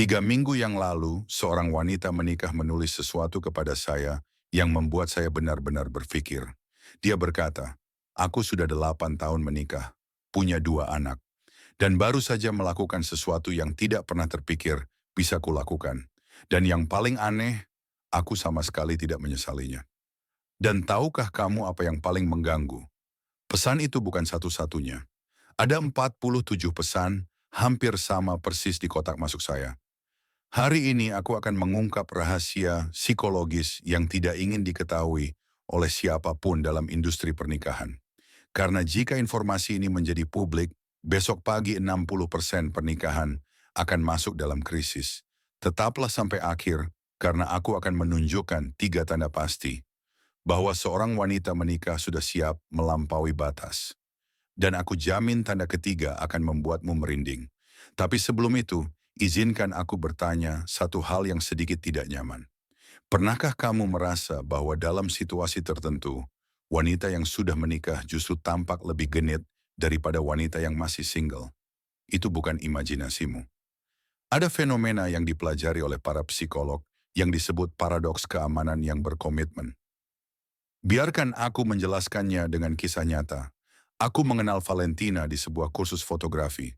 3 minggu yang lalu, seorang wanita menikah menulis sesuatu kepada saya yang membuat saya benar-benar berpikir. Dia berkata, aku sudah 8 tahun menikah, punya 2 anak, dan baru saja melakukan sesuatu yang tidak pernah terpikir bisa kulakukan. Dan yang paling aneh, aku sama sekali tidak menyesalinya. Dan tahukah kamu apa yang paling mengganggu? Pesan itu bukan satu-satunya. Ada 47 pesan, hampir sama persis di kotak masuk saya. Hari ini aku akan mengungkap rahasia psikologis yang tidak ingin diketahui oleh siapapun dalam industri pernikahan. Karena jika informasi ini menjadi publik, besok pagi 60% pernikahan akan masuk dalam krisis. Tetaplah sampai akhir karena aku akan menunjukkan 3 tanda pasti bahwa seorang wanita menikah sudah siap melampaui batas. Dan aku jamin tanda ketiga akan membuatmu merinding. Tapi sebelum itu, izinkan aku bertanya satu hal yang sedikit tidak nyaman. Pernahkah kamu merasa bahwa dalam situasi tertentu, wanita yang sudah menikah justru tampak lebih genit daripada wanita yang masih single? Itu bukan imajinasimu. Ada fenomena yang dipelajari oleh para psikolog yang disebut paradoks keamanan yang berkomitmen. Biarkan aku menjelaskannya dengan kisah nyata. Aku mengenal Valentina di sebuah kursus fotografi.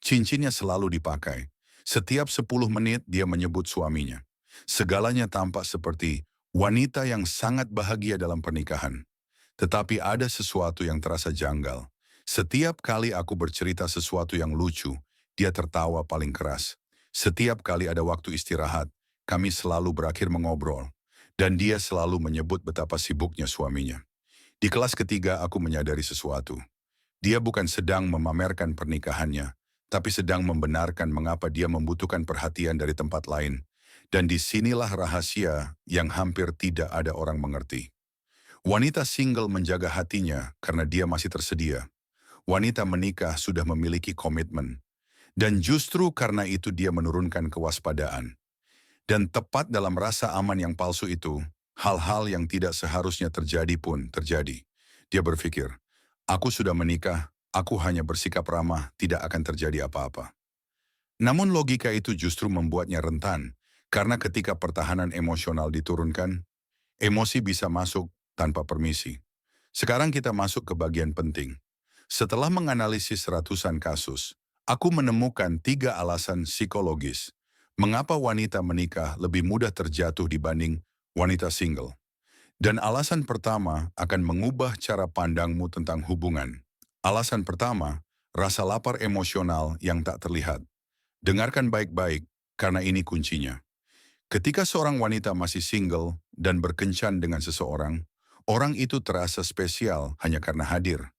Cincinnya selalu dipakai. Setiap 10 menit dia menyebut suaminya. Segalanya tampak seperti wanita yang sangat bahagia dalam pernikahan. Tetapi ada sesuatu yang terasa janggal. Setiap kali aku bercerita sesuatu yang lucu, dia tertawa paling keras. Setiap kali ada waktu istirahat, kami selalu berakhir mengobrol. Dan dia selalu menyebut betapa sibuknya suaminya. Di kelas ketiga aku menyadari sesuatu. Dia bukan sedang memamerkan pernikahannya, tapi sedang membenarkan mengapa dia membutuhkan perhatian dari tempat lain. Dan disinilah rahasia yang hampir tidak ada orang mengerti. Wanita single menjaga hatinya karena dia masih tersedia. Wanita menikah sudah memiliki komitmen. Dan justru karena itu dia menurunkan kewaspadaan. Dan tepat dalam rasa aman yang palsu itu, hal-hal yang tidak seharusnya terjadi pun terjadi. Dia berpikir, aku sudah menikah, aku hanya bersikap ramah, tidak akan terjadi apa-apa. Namun logika itu justru membuatnya rentan, karena ketika pertahanan emosional diturunkan, emosi bisa masuk tanpa permisi. Sekarang kita masuk ke bagian penting. Setelah menganalisis ratusan kasus, aku menemukan 3 alasan psikologis mengapa wanita menikah lebih mudah terjatuh dibanding wanita single. Dan alasan pertama akan mengubah cara pandangmu tentang hubungan. Alasan pertama, rasa lapar emosional yang tak terlihat. Dengarkan baik-baik, karena ini kuncinya. Ketika seorang wanita masih single dan berkencan dengan seseorang, orang itu terasa spesial hanya karena hadir.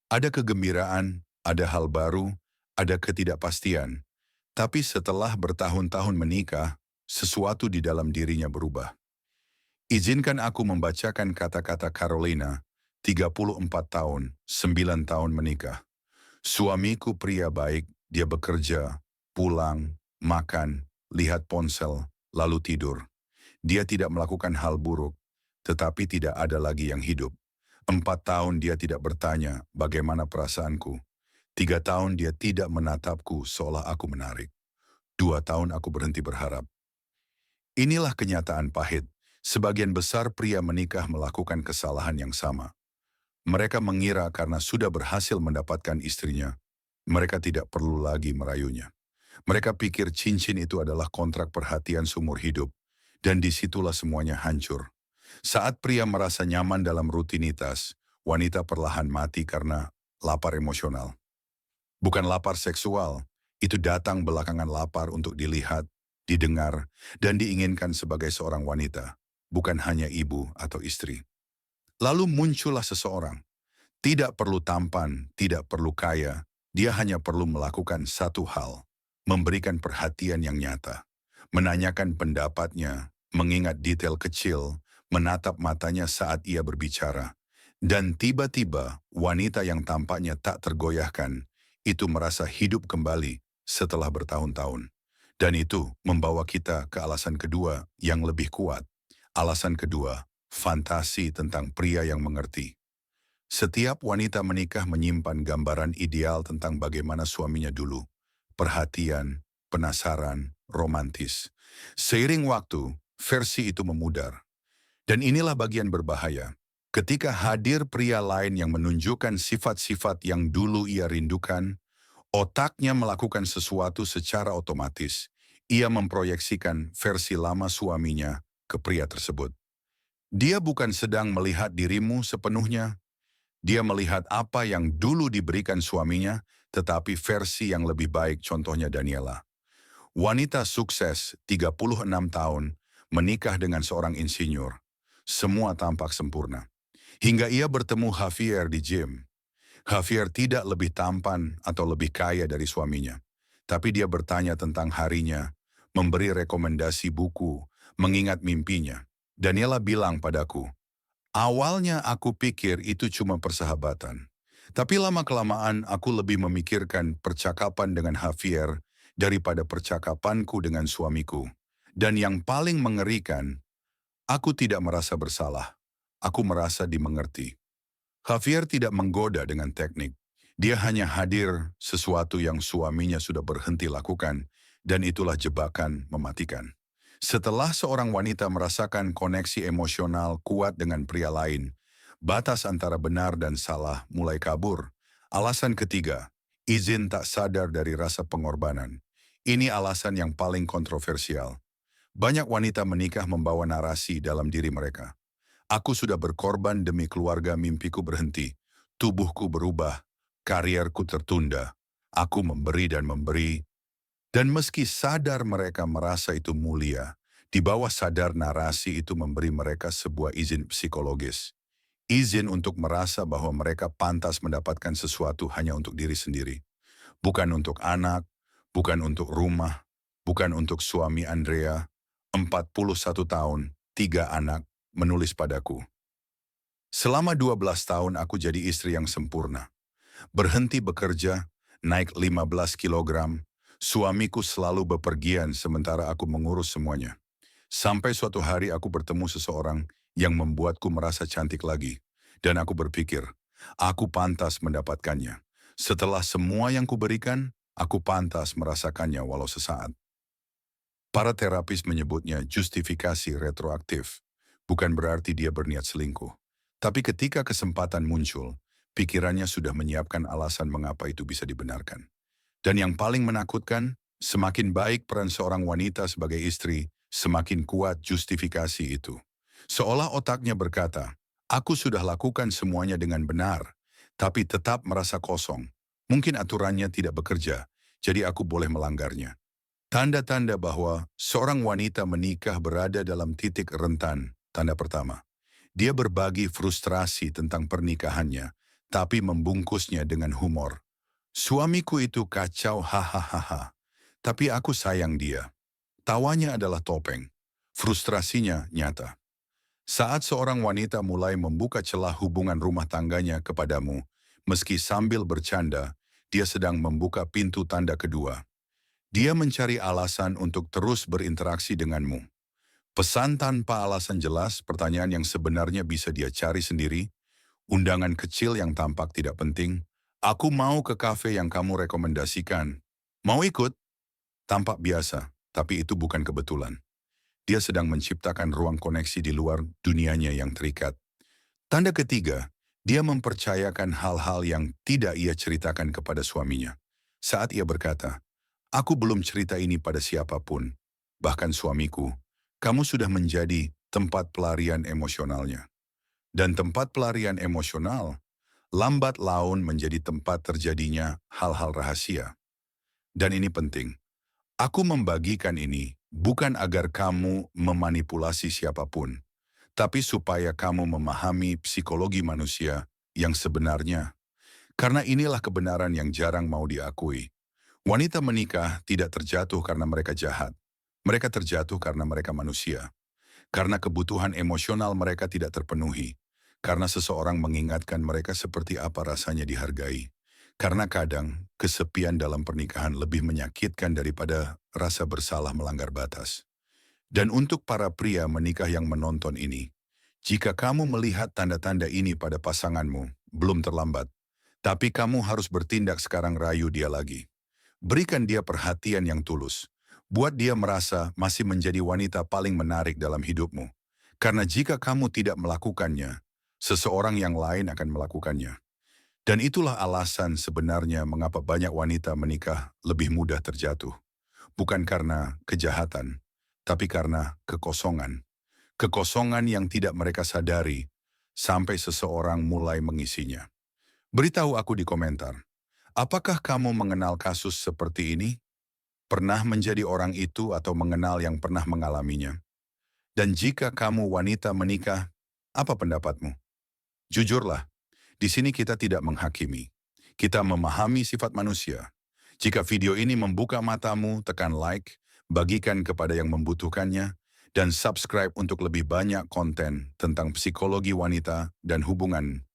Ada kegembiraan, ada hal baru, ada ketidakpastian. Tapi setelah bertahun-tahun menikah, sesuatu di dalam dirinya berubah. Izinkan aku membacakan kata-kata Carolina, 34 tahun, 9 tahun menikah. Suamiku pria baik, dia bekerja, pulang, makan, lihat ponsel, lalu tidur. Dia tidak melakukan hal buruk, tetapi tidak ada lagi yang hidup. 4 tahun dia tidak bertanya bagaimana perasaanku. 3 tahun dia tidak menatapku seolah aku menarik. 2 tahun aku berhenti berharap. Inilah kenyataan pahit. Sebagian besar pria menikah melakukan kesalahan yang sama. Mereka mengira karena sudah berhasil mendapatkan istrinya, mereka tidak perlu lagi merayunya. Mereka pikir cincin itu adalah kontrak perhatian seumur hidup, dan disitulah semuanya hancur. Saat pria merasa nyaman dalam rutinitas, wanita perlahan mati karena lapar emosional. Bukan lapar seksual, itu datang belakangan lapar untuk dilihat, didengar, dan diinginkan sebagai seorang wanita, bukan hanya ibu atau istri. Lalu muncullah seseorang. Tidak perlu tampan, tidak perlu kaya, dia hanya perlu melakukan satu hal, memberikan perhatian yang nyata, menanyakan pendapatnya, mengingat detail kecil, menatap matanya saat ia berbicara. Dan tiba-tiba wanita yang tampaknya tak tergoyahkan, itu merasa hidup kembali setelah bertahun-tahun. Dan itu membawa kita ke alasan kedua yang lebih kuat. Alasan kedua, fantasi tentang pria yang mengerti. Setiap wanita menikah menyimpan gambaran ideal tentang bagaimana suaminya dulu. Perhatian, penasaran, romantis. Seiring waktu, versi itu memudar. Dan inilah bagian berbahaya. Ketika hadir pria lain yang menunjukkan sifat-sifat yang dulu ia rindukan, otaknya melakukan sesuatu secara otomatis. Ia memproyeksikan versi lama suaminya ke pria tersebut. Dia bukan sedang melihat dirimu sepenuhnya. Dia melihat apa yang dulu diberikan suaminya, tetapi versi yang lebih baik, contohnya Daniela. Wanita sukses, 36 tahun, menikah dengan seorang insinyur. Semua tampak sempurna. Hingga ia bertemu Javier di gym. Javier tidak lebih tampan atau lebih kaya dari suaminya. Tapi dia bertanya tentang harinya, memberi rekomendasi buku, mengingat mimpinya. Daniela bilang padaku, awalnya aku pikir itu cuma persahabatan. Tapi lama-kelamaan aku lebih memikirkan percakapan dengan Javier daripada percakapanku dengan suamiku. Dan yang paling mengerikan, aku tidak merasa bersalah. Aku merasa dimengerti. Javier tidak menggoda dengan teknik. Dia hanya hadir sesuatu yang suaminya sudah berhenti lakukan, dan itulah jebakan mematikan. Setelah seorang wanita merasakan koneksi emosional kuat dengan pria lain, batas antara benar dan salah mulai kabur. Alasan ketiga, izin tak sadar dari rasa pengorbanan. Ini alasan yang paling kontroversial. Banyak wanita menikah membawa narasi dalam diri mereka. Aku sudah berkorban demi keluarga, mimpiku berhenti. Tubuhku berubah, karierku tertunda. Aku memberi dan memberi. Dan meski sadar mereka merasa itu mulia, di bawah sadar narasi itu memberi mereka sebuah izin psikologis. Izin untuk merasa bahwa mereka pantas mendapatkan sesuatu hanya untuk diri sendiri. Bukan untuk anak, bukan untuk rumah, bukan untuk suami Andrea, 41 tahun, 3 anak, menulis padaku. Selama 12 tahun aku jadi istri yang sempurna. Berhenti bekerja, naik 15 kilogram, suamiku selalu bepergian sementara aku mengurus semuanya. Sampai suatu hari aku bertemu seseorang yang membuatku merasa cantik lagi. Dan aku berpikir, aku pantas mendapatkannya. Setelah semua yang kuberikan, aku pantas merasakannya walau sesaat. Para terapis menyebutnya justifikasi retroaktif. Bukan berarti dia berniat selingkuh. Tapi ketika kesempatan muncul, pikirannya sudah menyiapkan alasan mengapa itu bisa dibenarkan. Dan yang paling menakutkan, semakin baik peran seorang wanita sebagai istri, semakin kuat justifikasi itu. Seolah otaknya berkata, aku sudah lakukan semuanya dengan benar, tapi tetap merasa kosong. Mungkin aturannya tidak bekerja, jadi aku boleh melanggarnya. Tanda-tanda bahwa seorang wanita menikah berada dalam titik rentan. Tanda pertama, dia berbagi frustrasi tentang pernikahannya, tapi membungkusnya dengan humor. Suamiku itu kacau, hahaha. Tapi aku sayang dia. Tawanya adalah topeng. Frustrasinya nyata. Saat seorang wanita mulai membuka celah hubungan rumah tangganya kepadamu, meski sambil bercanda, dia sedang membuka pintu tanda kedua. Dia mencari alasan untuk terus berinteraksi denganmu. Pesan tanpa alasan jelas, pertanyaan yang sebenarnya bisa dia cari sendiri, undangan kecil yang tampak tidak penting, aku mau ke kafe yang kamu rekomendasikan. Mau ikut? Tampak biasa, tapi itu bukan kebetulan. Dia sedang menciptakan ruang koneksi di luar dunianya yang terikat. Tanda ketiga, dia mempercayakan hal-hal yang tidak ia ceritakan kepada suaminya. Saat ia berkata, aku belum cerita ini pada siapapun, bahkan suamiku, kamu sudah menjadi tempat pelarian emosionalnya. Dan tempat pelarian emosional, lambat laun menjadi tempat terjadinya hal-hal rahasia. Dan ini penting. Aku membagikan ini bukan agar kamu memanipulasi siapapun, tapi supaya kamu memahami psikologi manusia yang sebenarnya. Karena inilah kebenaran yang jarang mau diakui. Wanita menikah tidak terjatuh karena mereka jahat. Mereka terjatuh karena mereka manusia. Karena kebutuhan emosional mereka tidak terpenuhi. Karena seseorang mengingatkan mereka seperti apa rasanya dihargai. Karena kadang kesepian dalam pernikahan lebih menyakitkan daripada rasa bersalah melanggar batas. Dan untuk para pria menikah yang menonton ini, jika kamu melihat tanda-tanda ini pada pasanganmu, belum terlambat. Tapi kamu harus bertindak sekarang, rayu dia lagi. Berikan dia perhatian yang tulus. Buat dia merasa masih menjadi wanita paling menarik dalam hidupmu. Karena jika kamu tidak melakukannya, seseorang yang lain akan melakukannya. Dan itulah alasan sebenarnya mengapa banyak wanita menikah lebih mudah terjatuh. Bukan karena kejahatan, tapi karena kekosongan. Kekosongan yang tidak mereka sadari sampai seseorang mulai mengisinya. Beritahu aku di komentar, apakah kamu mengenal kasus seperti ini? Pernah menjadi orang itu atau mengenal yang pernah mengalaminya? Dan jika kamu wanita menikah, apa pendapatmu? Jujurlah, di sini kita tidak menghakimi. Kita memahami sifat manusia. Jika video ini membuka matamu, tekan like, bagikan kepada yang membutuhkannya, dan subscribe untuk lebih banyak konten tentang psikologi wanita dan hubungan